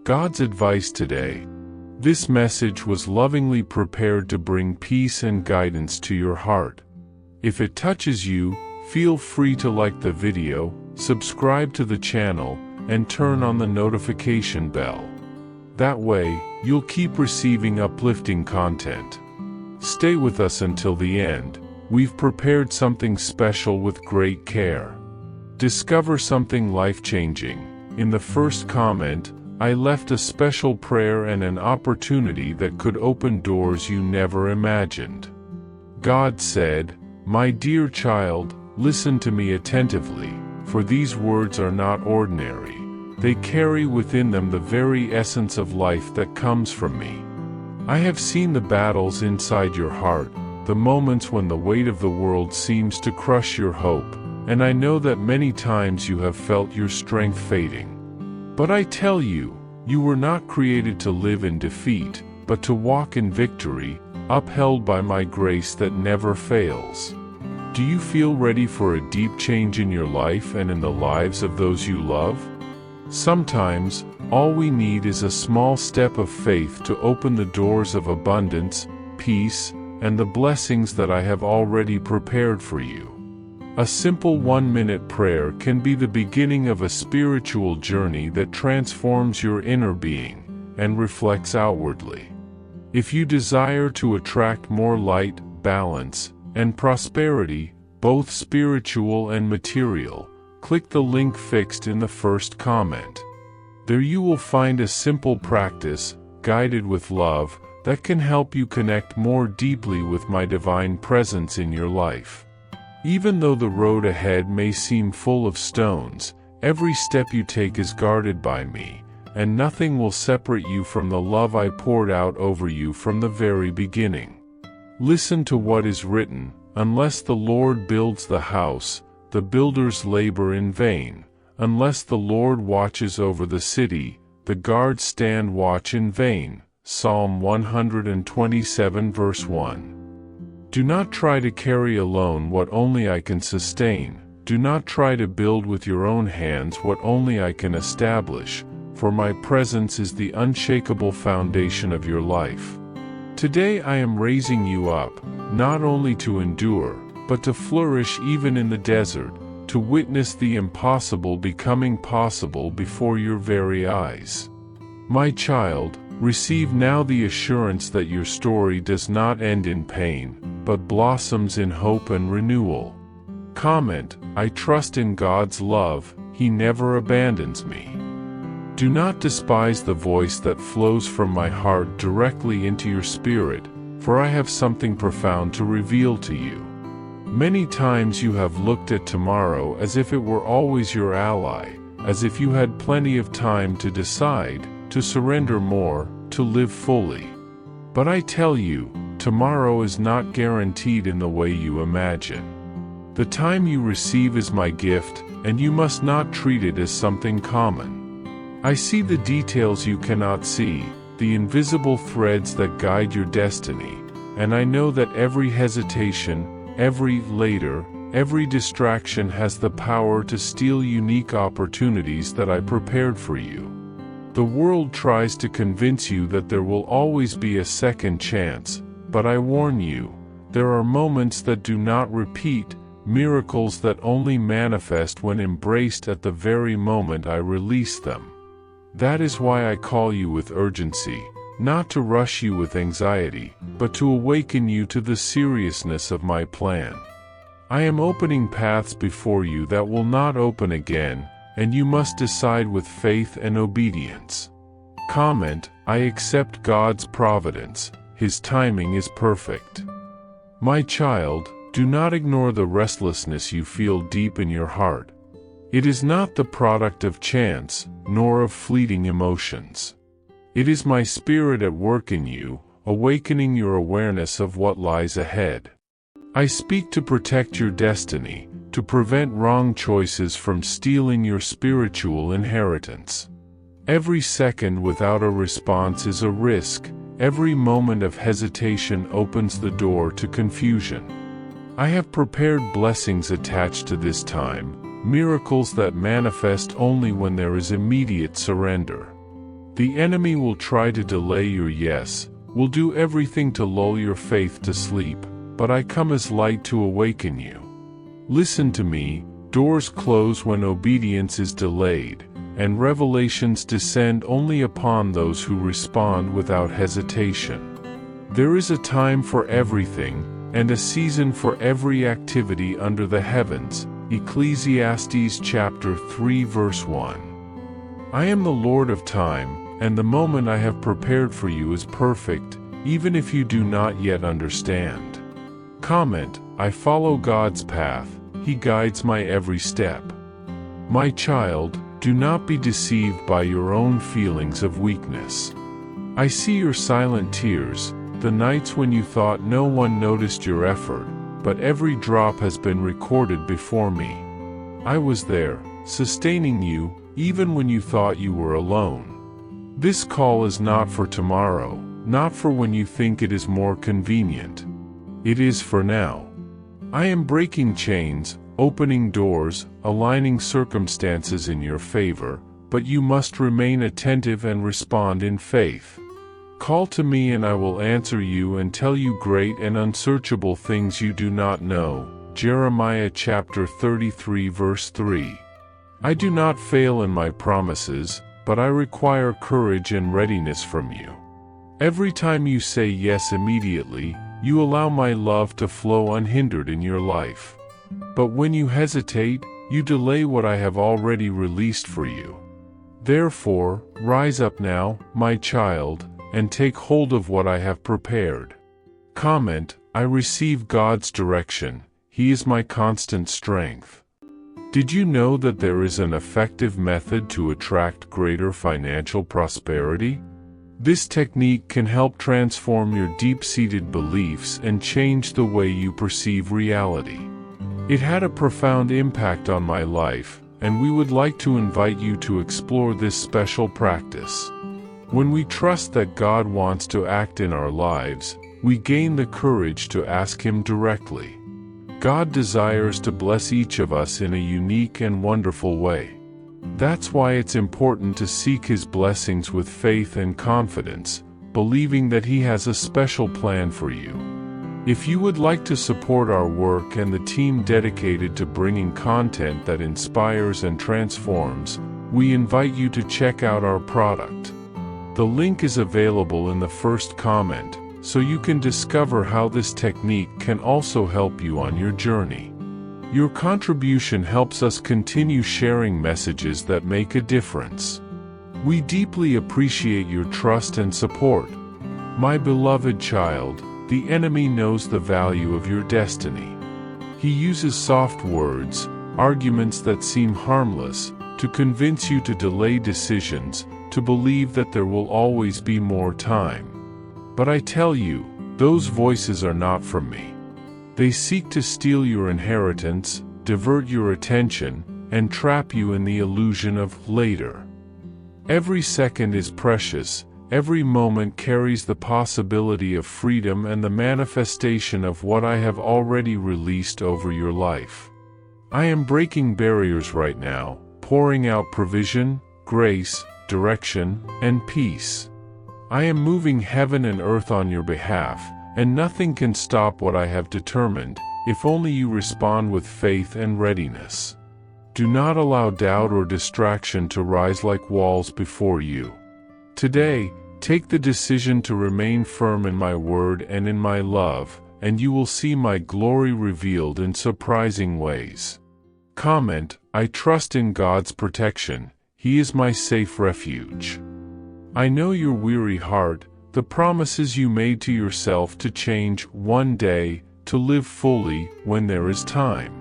God's advice today. This message was lovingly prepared to bring peace and guidance to your heart. If it touches you, feel free to like the video, subscribe to the channel, and turn on the notification bell. That way, you'll keep receiving uplifting content. Stay with us until the end. We've prepared something special with great care. Discover something life-changing. In the first comment, I left a special prayer and an opportunity that could open doors you never imagined. God said, "My dear child, listen to me attentively, for these words are not ordinary. They carry within them the very essence of life that comes from me. I have seen the battles inside your heart, the moments when the weight of the world seems to crush your hope, and I know that many times you have felt your strength fading. But I tell you, you were not created to live in defeat, but to walk in victory, upheld by my grace that never fails." Do you feel ready for a deep change in your life and in the lives of those you love? Sometimes, all we need is a small step of faith to open the doors of abundance, peace, and the blessings that I have already prepared for you. A simple 1-minute prayer can be the beginning of a spiritual journey that transforms your inner being and reflects outwardly. If you desire to attract more light, balance, and prosperity, both spiritual and material, click the link fixed in the first comment. There you will find a simple practice, guided with love, that can help you connect more deeply with my divine presence in your life. Even though the road ahead may seem full of stones, every step you take is guarded by me, and nothing will separate you from the love I poured out over you from the very beginning. Listen to what is written, "Unless the Lord builds the house, the builders labor in vain. Unless the Lord watches over the city, the guards stand watch in vain." Psalm 127 verse 1. Do not try to carry alone what only I can sustain. Do not try to build with your own hands what only I can establish, for my presence is the unshakable foundation of your life. Today I am raising you up, not only to endure, but to flourish even in the desert, to witness the impossible becoming possible before your very eyes. My child, receive now the assurance that your story does not end in pain, but blossoms in hope and renewal. Comment, "I trust in God's love, He never abandons me." Do not despise the voice that flows from my heart directly into your spirit, for I have something profound to reveal to you. Many times you have looked at tomorrow as if it were always your ally, as if you had plenty of time to decide, to surrender more, to live fully. But I tell you, tomorrow is not guaranteed in the way you imagine. The time you receive is my gift, and you must not treat it as something common. I see the details you cannot see, the invisible threads that guide your destiny, and I know that every hesitation, every later, every distraction has the power to steal unique opportunities that I prepared for you. The world tries to convince you that there will always be a second chance, but I warn you, there are moments that do not repeat, miracles that only manifest when embraced at the very moment I release them. That is why I call you with urgency, not to rush you with anxiety, but to awaken you to the seriousness of my plan. I am opening paths before you that will not open again, and you must decide with faith and obedience. Comment, "I accept God's providence, His timing is perfect." My child, do not ignore the restlessness you feel deep in your heart. It is not the product of chance, nor of fleeting emotions. It is my spirit at work in you, awakening your awareness of what lies ahead. I speak to protect your destiny, to prevent wrong choices from stealing your spiritual inheritance. Every second without a response is a risk. Every moment of hesitation opens the door to confusion. I have prepared blessings attached to this time, miracles that manifest only when there is immediate surrender. The enemy will try to delay your yes, will do everything to lull your faith to sleep, but I come as light to awaken you. Listen to me, doors close when obedience is delayed, and revelations descend only upon those who respond without hesitation. There is a time for everything, and a season for every activity under the heavens. Ecclesiastes chapter 3 verse 1. I am the Lord of time, and the moment I have prepared for you is perfect, even if you do not yet understand. Comment, I follow God's path, He guides my every step. My child, do not be deceived by your own feelings of weakness. I see your silent tears, the nights when you thought no one noticed your effort, but every drop has been recorded before me. I was there, sustaining you, even when you thought you were alone. This call is not for tomorrow, not for when you think it is more convenient. It is for now. I am breaking chains, opening doors, aligning circumstances in your favor, but you must remain attentive and respond in faith. Call to me and I will answer you and tell you great and unsearchable things you do not know. Jeremiah chapter 33 verse 3. I do not fail in my promises, but I require courage and readiness from you. Every time you say yes immediately, you allow my love to flow unhindered in your life. But when you hesitate, you delay what I have already released for you. Therefore, rise up now, my child, and take hold of what I have prepared. Comment, I receive God's direction, He is my constant strength. Did you know that there is an effective method to attract greater financial prosperity? This technique can help transform your deep-seated beliefs and change the way you perceive reality. It had a profound impact on my life, and we would like to invite you to explore this special practice. When we trust that God wants to act in our lives, we gain the courage to ask Him directly. God desires to bless each of us in a unique and wonderful way. That's why it's important to seek His blessings with faith and confidence, believing that He has a special plan for you. If you would like to support our work and the team dedicated to bringing content that inspires and transforms, we invite you to check out our product. The link is available in the first comment, so you can discover how this technique can also help you on your journey. Your contribution helps us continue sharing messages that make a difference. We deeply appreciate your trust and support. My beloved child, the enemy knows the value of your destiny. He uses soft words, arguments that seem harmless, to convince you to delay decisions, to believe that there will always be more time. But I tell you, those voices are not from me. They seek to steal your inheritance, divert your attention, and trap you in the illusion of later. Every second is precious, every moment carries the possibility of freedom and the manifestation of what I have already released over your life. I am breaking barriers right now, pouring out provision, grace, direction, and peace. I am moving heaven and earth on your behalf, and nothing can stop what I have determined, if only you respond with faith and readiness. Do not allow doubt or distraction to rise like walls before you. Today, take the decision to remain firm in my word and in my love, and you will see my glory revealed in surprising ways. Comment, I trust in God's protection, He is my safe refuge. I know your weary heart, the promises you made to yourself to change one day, to live fully when there is time.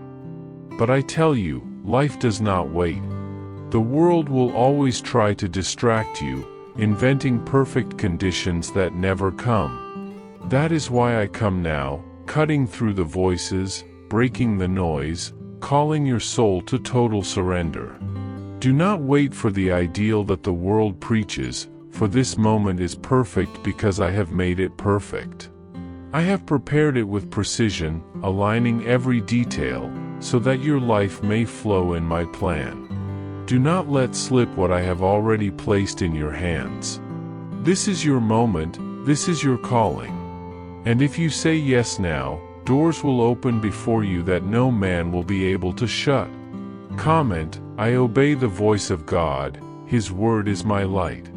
But I tell you, life does not wait. The world will always try to distract you, inventing perfect conditions that never come. That is why I come now, cutting through the voices, breaking the noise, calling your soul to total surrender. Do not wait for the ideal that the world preaches, for this moment is perfect because I have made it perfect. I have prepared it with precision, aligning every detail, so that your life may flow in my plan. Do not let slip what I have already placed in your hands. This is your moment, this is your calling. And if you say yes now, doors will open before you that no man will be able to shut. Comment, I obey the voice of God, His word is my light.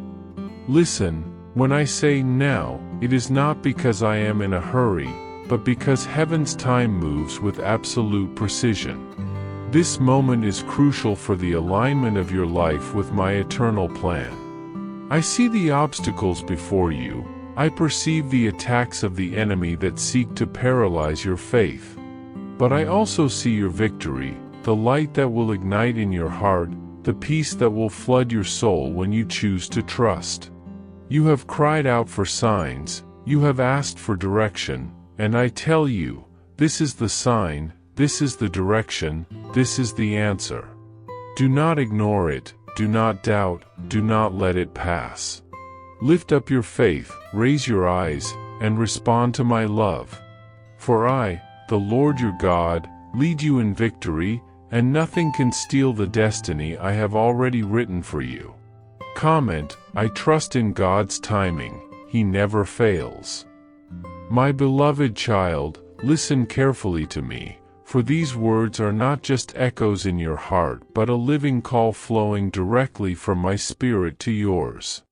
Listen, when I say now, it is not because I am in a hurry, but because heaven's time moves with absolute precision. This moment is crucial for the alignment of your life with my eternal plan. I see the obstacles before you. I perceive the attacks of the enemy that seek to paralyze your faith. But I also see your victory, the light that will ignite in your heart, the peace that will flood your soul when you choose to trust. You have cried out for signs, you have asked for direction, and I tell you, this is the sign, this is the direction, this is the answer. Do not ignore it, do not doubt, do not let it pass. Lift up your faith, raise your eyes, and respond to my love. For I, the Lord your God, lead you in victory, and nothing can steal the destiny I have already written for you. Comment, I trust in God's timing, He never fails. My beloved child, listen carefully to me, for these words are not just echoes in your heart but a living call flowing directly from my spirit to yours.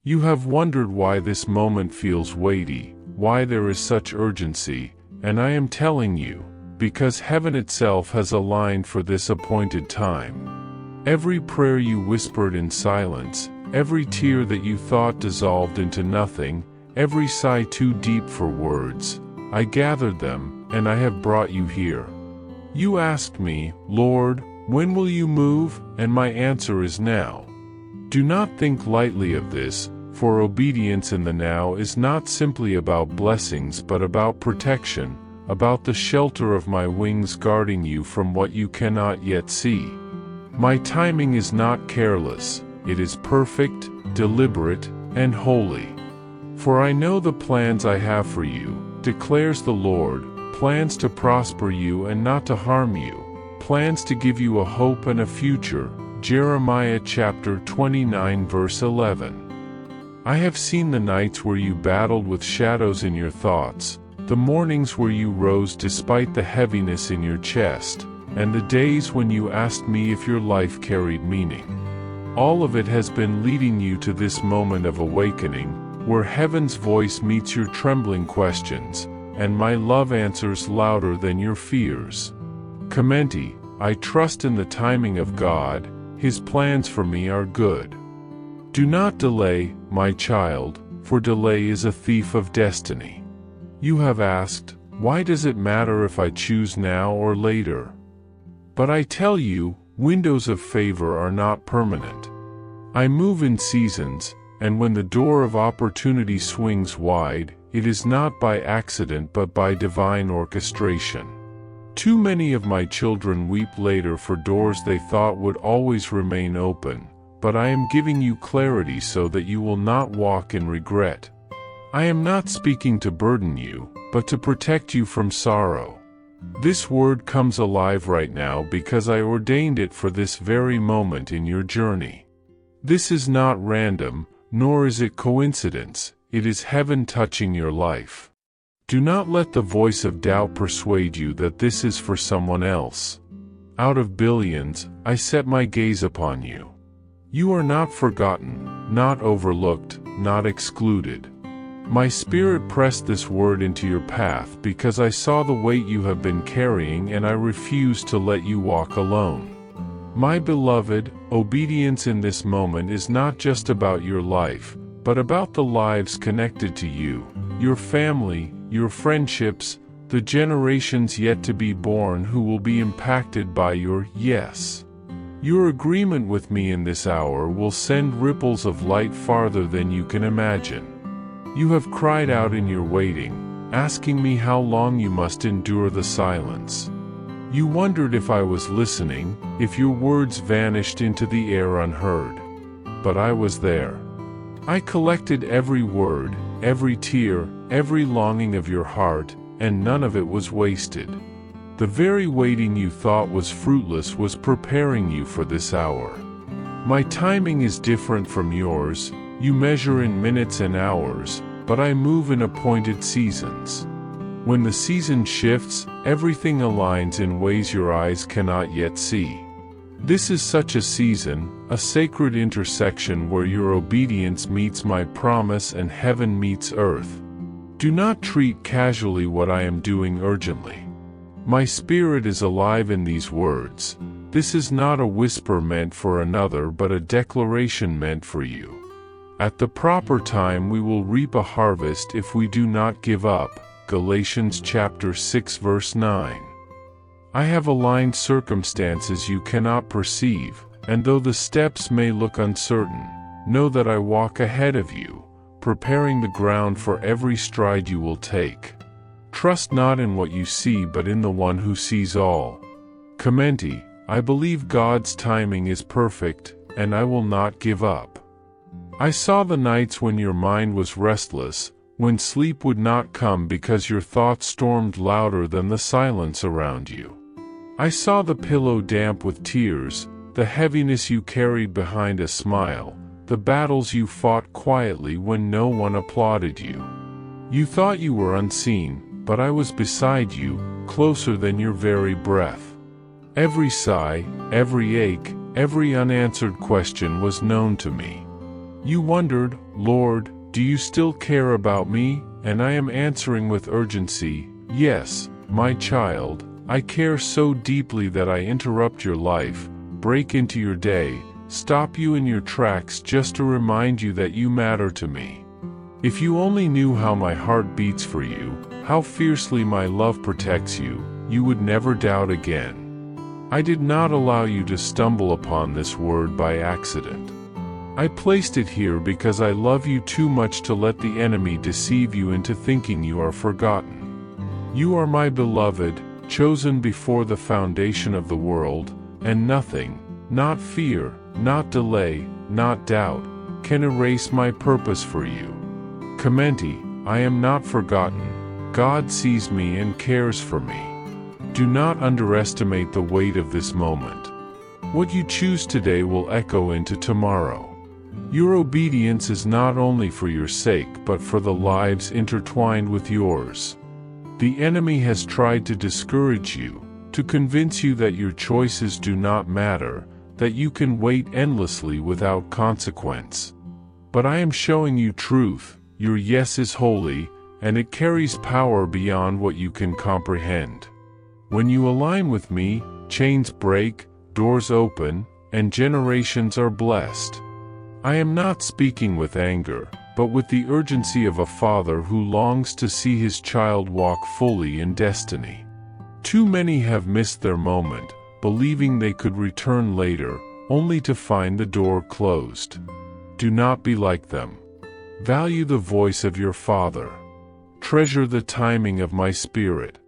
You have wondered why this moment feels weighty, why there is such urgency, and I am telling you, because heaven itself has aligned for this appointed time. Every prayer you whispered in silence, every tear that you thought dissolved into nothing, every sigh too deep for words, I gathered them, and I have brought you here. You asked me, Lord, when will you move? And my answer is now. Do not think lightly of this, for obedience in the now is not simply about blessings but about protection, about the shelter of my wings guarding you from what you cannot yet see. My timing is not careless, it is perfect, deliberate, and holy. For I know the plans I have for you, declares the Lord, plans to prosper you and not to harm you, plans to give you a hope and a future. Jeremiah chapter 29 verse 11. I have seen the nights where you battled with shadows in your thoughts, the mornings where you rose despite the heaviness in your chest, and the days when you asked me if your life carried meaning. All of it has been leading you to this moment of awakening, where heaven's voice meets your trembling questions, and my love answers louder than your fears. Commenti, I trust in the timing of God, His plans for me are good. Do not delay, my child, for delay is a thief of destiny. You have asked, why does it matter if I choose now or later? But I tell you, windows of favor are not permanent. I move in seasons, and when the door of opportunity swings wide, it is not by accident but by divine orchestration. Too many of my children weep later for doors they thought would always remain open, but I am giving you clarity so that you will not walk in regret. I am not speaking to burden you, but to protect you from sorrow. This word comes alive right now because I ordained it for this very moment in your journey. This is not random, nor is it coincidence, it is heaven touching your life. Do not let the voice of doubt persuade you that this is for someone else. Out of billions, I set my gaze upon you. You are not forgotten, not overlooked, not excluded. My spirit pressed this word into your path because I saw the weight you have been carrying and I refuse to let you walk alone. My beloved, obedience in this moment is not just about your life, but about the lives connected to you, your family, your friendships, the generations yet to be born who will be impacted by your yes. Your agreement with me in this hour will send ripples of light farther than you can imagine. You have cried out in your waiting, asking me how long you must endure the silence. You wondered if I was listening, if your words vanished into the air unheard. But I was there. I collected every word, every tear, every longing of your heart, and none of it was wasted. The very waiting you thought was fruitless was preparing you for this hour. My timing is different from yours. You measure in minutes and hours, but I move in appointed seasons. When the season shifts, everything aligns in ways your eyes cannot yet see. This is such a season, a sacred intersection where your obedience meets my promise and heaven meets earth. Do not treat casually what I am doing urgently. My spirit is alive in these words. This is not a whisper meant for another but a declaration meant for you. At the proper time we will reap a harvest if we do not give up. Galatians chapter 6 verse 9. I have aligned circumstances you cannot perceive, and though the steps may look uncertain, know that I walk ahead of you, preparing the ground for every stride you will take. Trust not in what you see but in the one who sees all. Commenti, I believe God's timing is perfect, and I will not give up. I saw the nights when your mind was restless, when sleep would not come because your thoughts stormed louder than the silence around you. I saw the pillow damp with tears, the heaviness you carried behind a smile, the battles you fought quietly when no one applauded you. You thought you were unseen, but I was beside you, closer than your very breath. Every sigh, every ache, every unanswered question was known to me. You wondered, Lord, do you still care about me? And I am answering with urgency, yes, my child, I care so deeply that I interrupt your life, break into your day, stop you in your tracks just to remind you that you matter to me. If you only knew how my heart beats for you, how fiercely my love protects you, you would never doubt again. I did not allow you to stumble upon this word by accident. I placed it here because I love you too much to let the enemy deceive you into thinking you are forgotten. You are my beloved, chosen before the foundation of the world, and nothing, not fear, not delay, not doubt, can erase my purpose for you. Commenti, I am not forgotten. God sees me and cares for me. Do not underestimate the weight of this moment. What you choose today will echo into tomorrow. Your obedience is not only for your sake but for the lives intertwined with yours. The enemy has tried to discourage you, to convince you that your choices do not matter, that you can wait endlessly without consequence. But I am showing you truth. Your yes is holy, and it carries power beyond what you can comprehend. When you align with me, chains break, doors open, and generations are blessed. I am not speaking with anger, but with the urgency of a father who longs to see his child walk fully in destiny. Too many have missed their moment, believing they could return later, only to find the door closed. Do not be like them. Value the voice of your Father. Treasure the timing of my Spirit.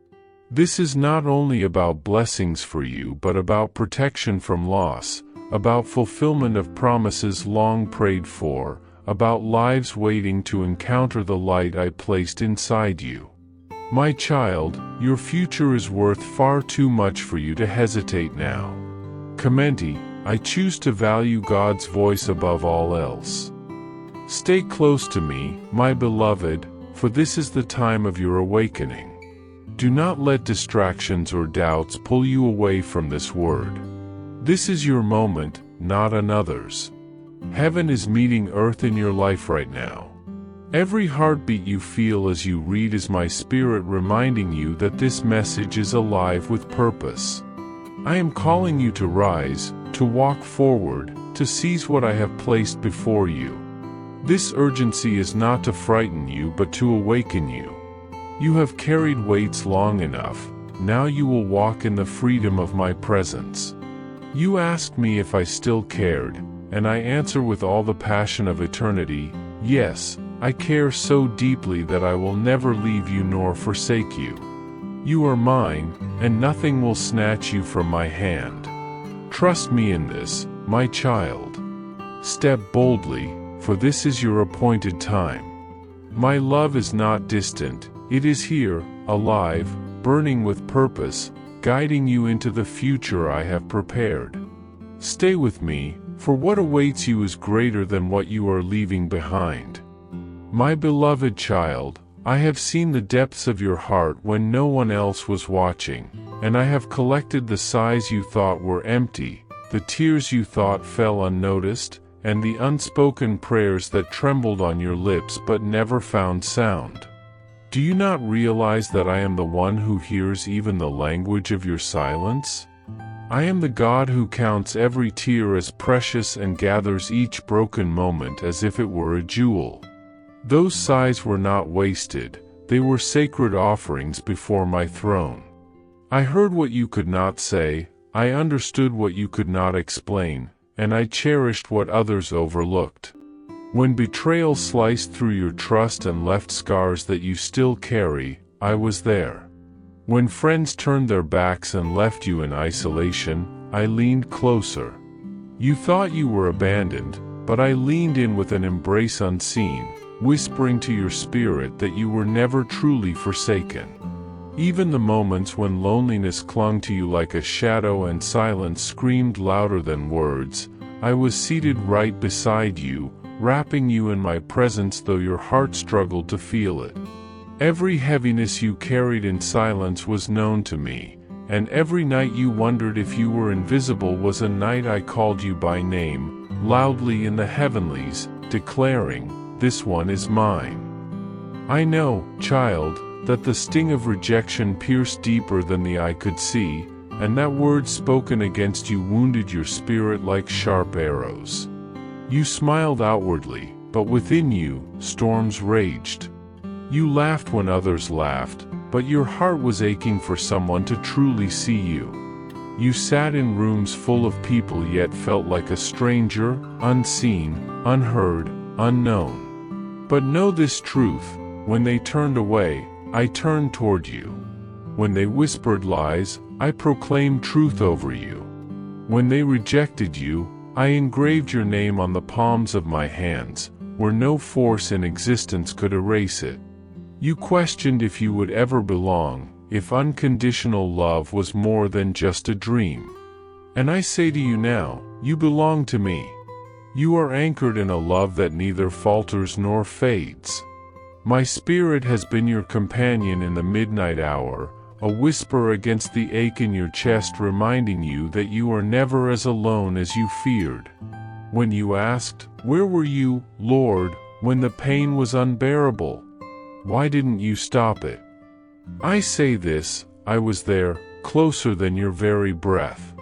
This is not only about blessings for you but about protection from loss, about fulfillment of promises long prayed for, about lives waiting to encounter the light I placed inside you. My child, your future is worth far too much for you to hesitate now. Commenti, I choose to value God's voice above all else. Stay close to me, my beloved, for this is the time of your awakening. Do not let distractions or doubts pull you away from this word. This is your moment, not another's. Heaven is meeting earth in your life right now. Every heartbeat you feel as you read is my spirit reminding you that this message is alive with purpose. I am calling you to rise, to walk forward, to seize what I have placed before you. This urgency is not to frighten you but to awaken you. You have carried weights long enough, now you will walk in the freedom of my presence. You ask me if I still cared, and I answer with all the passion of eternity, yes, I care so deeply that I will never leave you nor forsake you. You are mine, and nothing will snatch you from my hand. Trust me in this, my child. Step boldly, for this is your appointed time. My love is not distant, it is here, alive, burning with purpose, guiding you into the future I have prepared. Stay with me, For what awaits you is greater than what you are leaving behind. My beloved child, I have seen the depths of your heart when no one else was watching, and I have collected the sighs you thought were empty, the tears you thought fell unnoticed, and the unspoken prayers that trembled on your lips but never found sound. Do you not realize that I am the one who hears even the language of your silence? I am the God who counts every tear as precious and gathers each broken moment as if it were a jewel. Those sighs were not wasted, they were sacred offerings before my throne. I heard what you could not say, I understood what you could not explain, and I cherished what others overlooked. When betrayal sliced through your trust and left scars that you still carry, I was there. When friends turned their backs and left you in isolation, I leaned closer. You thought you were abandoned, but I leaned in with an embrace unseen, whispering to your spirit that you were never truly forsaken. Even the moments when loneliness clung to you like a shadow and silence screamed louder than words, I was seated right beside you, wrapping you in my presence though your heart struggled to feel it. Every heaviness you carried in silence was known to me, and every night you wondered if you were invisible was a night I called you by name, loudly in the heavenlies, declaring, "This one is mine." I know, child, that the sting of rejection pierced deeper than the eye could see, and that words spoken against you wounded your spirit like sharp arrows. You smiled outwardly, but within you, storms raged. You laughed when others laughed, but your heart was aching for someone to truly see you. You sat in rooms full of people yet felt like a stranger, unseen, unheard, unknown. But know this truth, when they turned away, I turned toward you. When they whispered lies, I proclaimed truth over you. When they rejected you, I engraved your name on the palms of my hands, where no force in existence could erase it. You questioned if you would ever belong, if unconditional love was more than just a dream. And I say to you now, you belong to me. You are anchored in a love that neither falters nor fades. My spirit has been your companion in the midnight hour, a whisper against the ache in your chest reminding you that you are never as alone as you feared. When you asked, "Where were you, Lord, when the pain was unbearable? Why didn't you stop it?" I say this, I was there, closer than your very breath.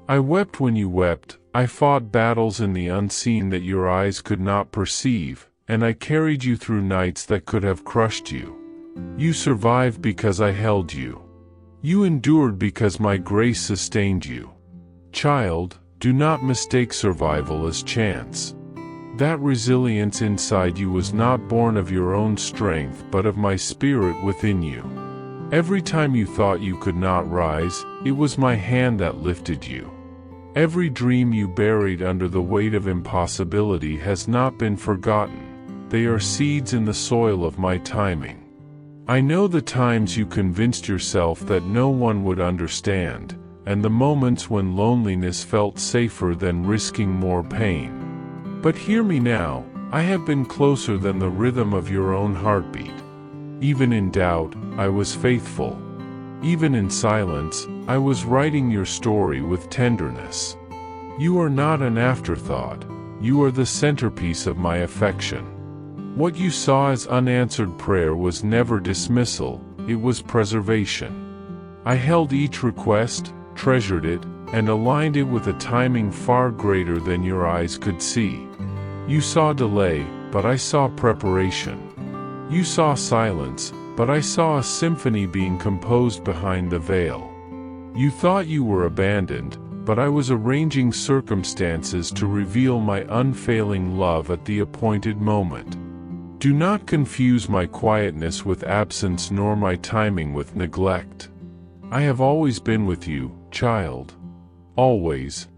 I wept when you wept, I fought battles in the unseen that your eyes could not perceive, and I carried you through nights that could have crushed you. You survived because I held you. You endured because my grace sustained you. Child, do not mistake survival as chance. That resilience inside you was not born of your own strength but of my spirit within you. Every time you thought you could not rise, it was my hand that lifted you. Every dream you buried under the weight of impossibility has not been forgotten. They are seeds in the soil of my timing. I know the times you convinced yourself that no one would understand, and the moments when loneliness felt safer than risking more pain. But hear me now, I have been closer than the rhythm of your own heartbeat. Even in doubt, I was faithful. Even in silence, I was writing your story with tenderness. You are not an afterthought, you are the centerpiece of my affection. What you saw as unanswered prayer was never dismissal, it was preservation. I held each request, treasured it, and aligned it with a timing far greater than your eyes could see. You saw delay, but I saw preparation. You saw silence, but I saw a symphony being composed behind the veil. You thought you were abandoned, but I was arranging circumstances to reveal my unfailing love at the appointed moment. Do not confuse my quietness with absence nor my timing with neglect. I have always been with you, child. Always.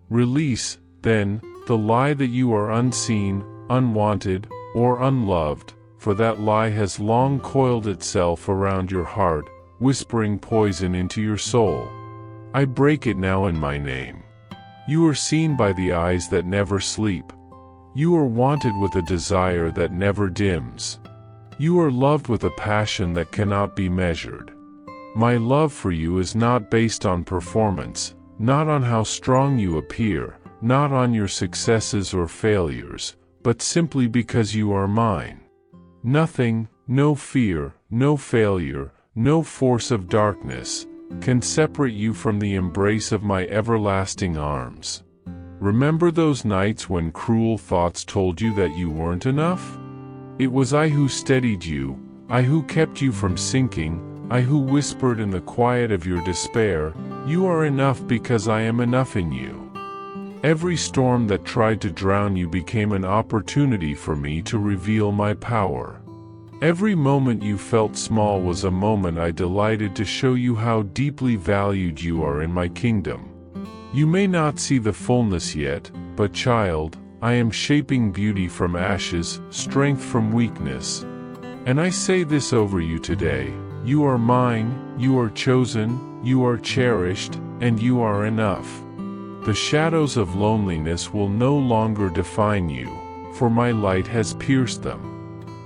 Release, then, the lie that you are unseen, unwanted, or unloved, for that lie has long coiled itself around your heart, whispering poison into your soul. I break it now in my name. You are seen by the eyes that never sleep. You are wanted with a desire that never dims. You are loved with a passion that cannot be measured. My love for you is not based on performance, not on how strong you appear, not on your successes or failures, but simply because you are mine. Nothing, no fear, no failure, no force of darkness, can separate you from the embrace of my everlasting arms. Remember those nights when cruel thoughts told you that you weren't enough? It was I who steadied you, I who kept you from sinking, I who whispered in the quiet of your despair, "You are enough because I am enough in you." Every storm that tried to drown you became an opportunity for me to reveal my power. Every moment you felt small was a moment I delighted to show you how deeply valued you are in my kingdom. You may not see the fullness yet, but child, I am shaping beauty from ashes, strength from weakness. And I say this over you today: you are mine, you are chosen, you are cherished, and you are enough. The shadows of loneliness will no longer define you, for my light has pierced them.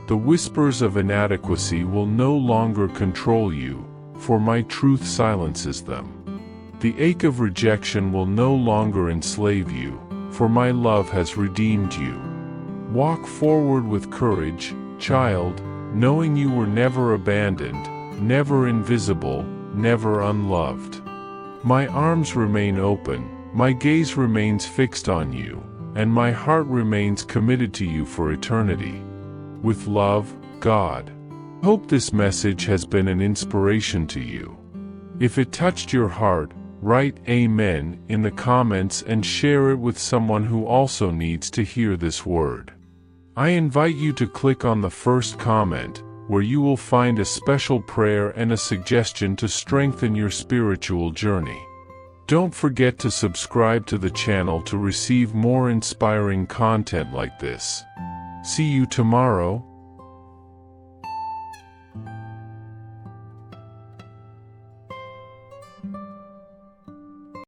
The whispers of inadequacy will no longer control you, for my truth silences them. The ache of rejection will no longer enslave you, for my love has redeemed you. Walk forward with courage, child, knowing you were never abandoned, never invisible, never unloved. My arms remain open, my gaze remains fixed on you, and my heart remains committed to you for eternity. With love, God. Hope this message has been an inspiration to you. If it touched your heart, write Amen in the comments and share it with someone who also needs to hear this word. I invite you to click on the first comment, where you will find a special prayer and a suggestion to strengthen your spiritual journey. Don't forget to subscribe to the channel to receive more inspiring content like this. See you tomorrow.